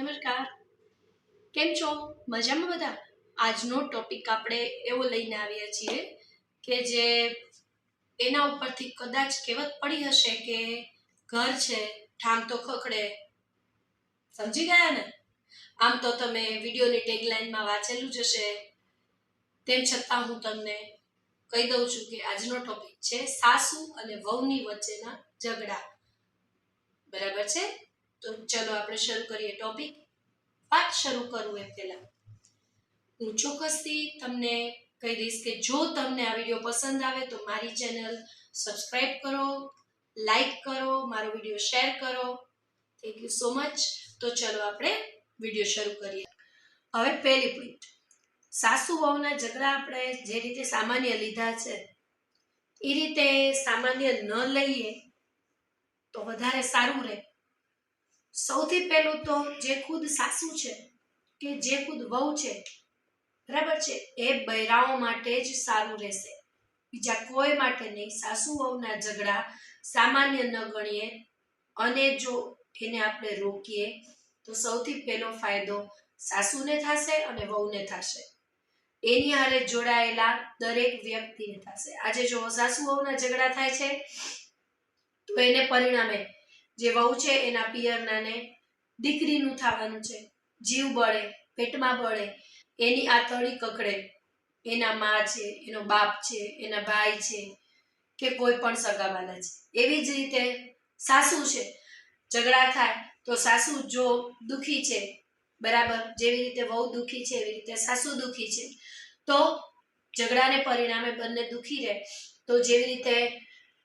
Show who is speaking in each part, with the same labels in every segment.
Speaker 1: નમસ્કાર, કેમ છો? મજામાં બધા? આજનો ટોપિક આપણે એવો લઈને આવ્યા છીએ કે જે એના ઉપરથી કદાચ કહેવત પડી હશે કે ઘર છે ઠામ તો ખખડે. સમજી ગયા ને? આમ તો તમે વિડીયોની ટેગલાઇનમાં વાંચેલું જ હશે, તેમ છતાં હું તમને કહી દઉં છું કે આજનો ટોપિક છે સાસુ અને વહુની વચ્ચેના ઝઘડા. બરાબર છે? તો ચલો આપણે શરૂ કરીએ ટોપિક. વાત શરૂ કરું એ પહેલા હું ચોક્કસથી તમને કહી દઈશ કે જો તમને આ વિડીયો પસંદ આવે તો મારી ચેનલ સબસ્ક્રાઇબ કરો, લાઈક કરો, મારો વિડીયો શેર કરો. Thank you so much. તો ચલો આપણે વિડીયો શરૂ કરીએ. હવે પહેલી પોઈન્ટ, સાસુ વહુના ઝઘડા આપણે જે રીતે સામાન્ય લીધા છે એ રીતે સામાન્ય ન લઈએ તો વધારે સારું રહે. સૌથી પહેલું તો જે ખુદ સાસુ છે કે જે ખુદ વહુ છે, બરાબર છે, એ બૈરાઓ માટે જ સારું રહેશે, બીજા કોઈ માટે નહીં. સાસુ વહુના ઝઘડા સામાન્ય ન ગણીએ અને જો એને આપણે રોકીએ તો સૌથી પહેલો ફાયદો સાસુને થશે અને વહુને થશે, એની હારે જોડાયેલા દરેક વ્યક્તિને થશે. આજે જો સાસુ વહુના ઝઘડા થાય છે તો એને પરિણામે જે વહુ છે એના પિયરનાને દીકરીનું થવાનું છે, જીવ બળે, પેટમાં બળે, એની આતરડી કકડે, એના માં છે, એનો બાપ છે, એના ભાઈ છે કે કોઈ પણ સગાવાલા છે. એવી જ રીતે સાસુ છે, ઝઘડા થાય તો સાસુ જો દુખી છે, બરાબર, જેવી રીતે વહુ દુખી છે એવી રીતે સાસુ દુખી છે, તો ઝઘડાને પરિણામે બંને દુખી રહે. તો જેવી રીતે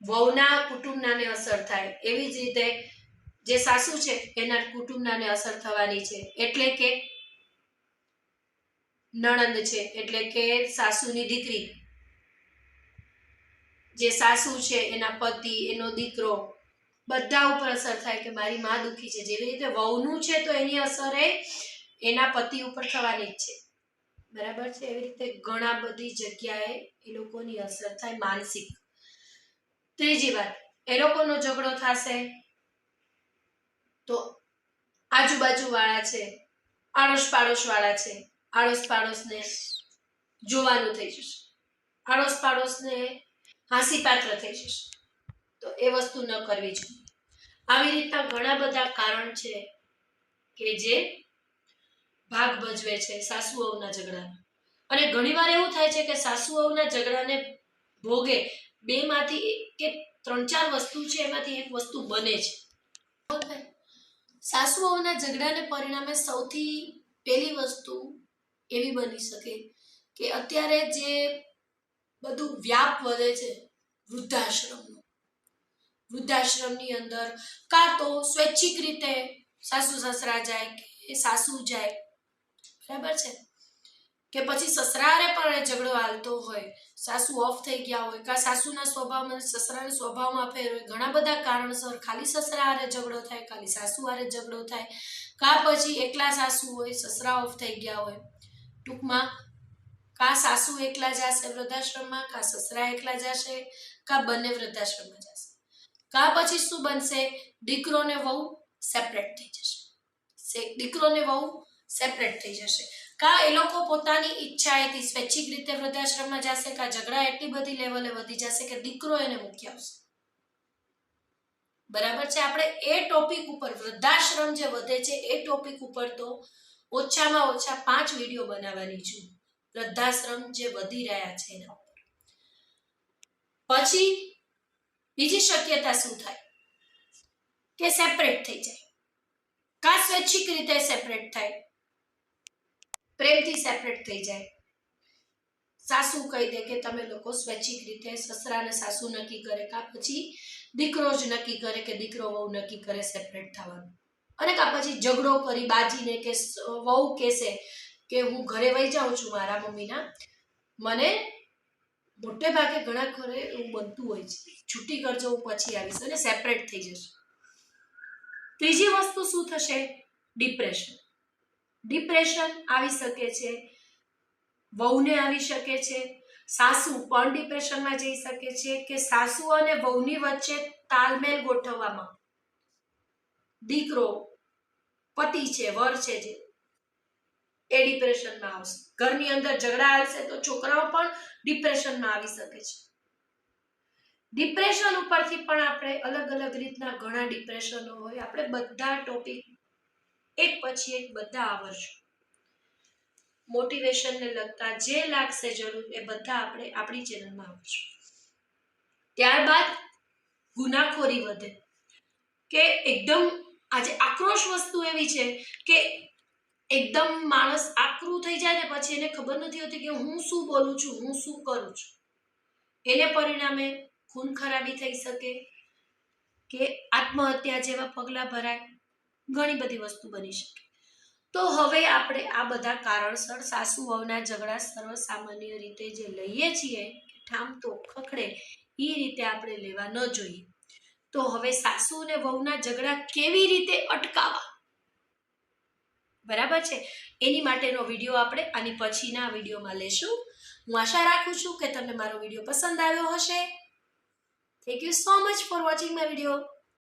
Speaker 1: વહુના કુટુંબનાને અસર થાય એવી જ રીતે જે સાસુ છે એના કુટુંબનાને અસર થવાની છે. એટલે કે નણંદ છે એટલે કે સાસુની દીકરી, જે સાસુ છે એના પતિ, એનો દીકરો, બધા ઉપર અસર થાય કે મારી માં દુખી છે. જેવી રીતે વહુનું છે તો એની અસર એના પતિ ઉપર થવાની જ છે, બરાબર છે. એવી રીતે ઘણા બધી જગ્યાએ એ લોકોની અસર થાય માનસિક. ત્રીજી વાત, એ લોકોનો ઝઘડો થશે તો આજુબાજુ વાળા છે, આડોશ પાડોશ વાળા છે, આડોશ પાડોશને જોવાનું થઈ જશે, આડોશ પાડોશને હાંસી પાત્ર થઈ જશે. તો એ વસ્તુ ન કરવી જોઈએ. આવી રીતના ઘણા બધા કારણ છે કે જે ભાગ ભજવે છે સાસુ વહુના ઝઘડામાં. અને ઘણીવાર એવું થાય છે કે સાસુ વહુના ઝઘડાને ભોગે બેમાંથી કે 3-4 વસ્તુ છે એમાંથી એક વસ્તુ બને છે. સાસુ વહુના ઝઘડાને પરિણામે સૌથી પહેલી વસ્તુ એવી બની શકે કે અત્યારે જે બધું વ્યાપ વધે છે વૃદ્ધાશ્રમની અંદર, કાં તો સ્વૈચ્છિક રીતે સાસુ સસરા જાય કે સાસુ જાય, બરાબર છે, કે પછી સસરારે પણ ઝઘડો હાલતો હોય, સાસુ ઓફ થઈ ગયા હોય, કાં સાસુના સ્વભાવમાં સસરાના સ્વભાવમાં ફેર હોય. ઘણા બધા કારણસર ખાલી સસરા હારે ઝઘડો થાય, ખાલી સાસુ હારે ઝઘડો થાય, કાં પછી એકલા સાસુ હોય, સસરા ઓફ થઈ ગયા હોય. ટૂંકમાં કાં સાસુ એકલા જશે વૃદ્ધાશ્રમમાં, કાં સસરા એકલા જશે, કાં બંને વૃદ્ધાશ્રમમાં જશે, કાં પછી શું બનશે, દીકરો ને વહુ સેપરેટ થઈ જશે, કાં એ લોકો પોતાની ઈચ્છાએથી સ્વૈચ્છિક રીતે વૃદ્ધાશ્રમમાં જશે, કાં ઝઘડા એટલી બધી લેવલે વધી જશે કે દીકરો એને મૂકી આવશે, બરાબર છે. આપણે એ ટોપિક ઉપર, વૃદ્ધાશ્રમ જે વધે છે એ ટોપિક ઉપર તો ઓછામાં ઓછા 5 વિડીયો બનાવવાની છું, વૃદ્ધાશ્રમ જે વધી રહ્યા છે એના ઉપર. પછી બીજી શક્યતા શું થાય કે સેપરેટ થઈ જાય, કાં સ્વૈચ્છિક રીતે સેપરેટ થાય, પ્રેમથી સેપરેટ થઈ જાય. સાસુ કહી દે કે તમે લોકો સ્વૈચ્છિક રીતે, સસરા અને સાસુ નક્કી કરે, કાં પછી દીકરો જ નક્કી કરે કે દીકરો વહુ નક્કી કરે સેપરેટ થવાનું, અને કાં પછી ઝઘડો કરી બાજીને કે વહુ કહેશે કે હું ઘરે વહી જાઉં છું મારા મમ્મીના, મને મોટે ભાગે ઘણા ઘરે એવું બનતું હોય છે, છૂટી કરજો હું પછી આવીશ, અને સેપરેટ થઈ જશે. ત્રીજી વસ્તુ શું થશે, ડિપ્રેશન આવી શકે છે, વહુને આવી શકે છે, સાસુ પણ ડિપ્રેશનમાં જઈ શકે છે કે સાસુ અને વહુની વચ્ચે તાલમેલ ગોઠવવામાં દીકરો પતિ છે, વર છે જે, એ ડિપ્રેશનમાં આવશે. ઘરની અંદર ઝઘડા આવશે તો છોકરાઓ પણ ડિપ્રેશનમાં આવી શકે છે. ડિપ્રેશન ઉપરથી પણ આપણે અલગ અલગ રીતના ઘણા ડિપ્રેશનો હોય. આપણે બધા ટોપિક એક પછી એક બધા આવરશું. મોટિવેશનને લગતા જે લાગશે જરૂર એ બધા આપણે આપણી ચેનલમાં આવશું. ત્યારબાદ ગુનાખોરી વધે, કે એકદમ આજે આક્રોશ વસ્તુ એવી છે કે એકદમ માણસ આકરું થઈ જાય ને પછી એને ખબર નથી હોતી કે હું શું બોલું છું, હું શું કરું છું. એને પરિણામે ખૂન ખરાબી થઈ શકે, કે આત્મહત્યા જેવા પગલાં ભરાય, ઘણી બધી વસ્તુ બની શકે. તો હવે આપણે આ બધા કારણસર સાસુ વહુના ઝઘડા સર્વસામાન્ય રીતે જે લઈએ છીએ ઠામ તો ખખડે એ રીતે આપણે લેવા ન જોઈએ. તો હવે સાસુ અને વહુના ઝઘડા કેવી રીતે અટકાવવા, બરાબર છે, એની માટેનો વિડીયો આપણે આની પછીના વિડીયોમાં લેશું. હું આશા રાખું છું કે તમને મારો વિડીયો પસંદ આવ્યો હશે. Thank you so much for watching my video.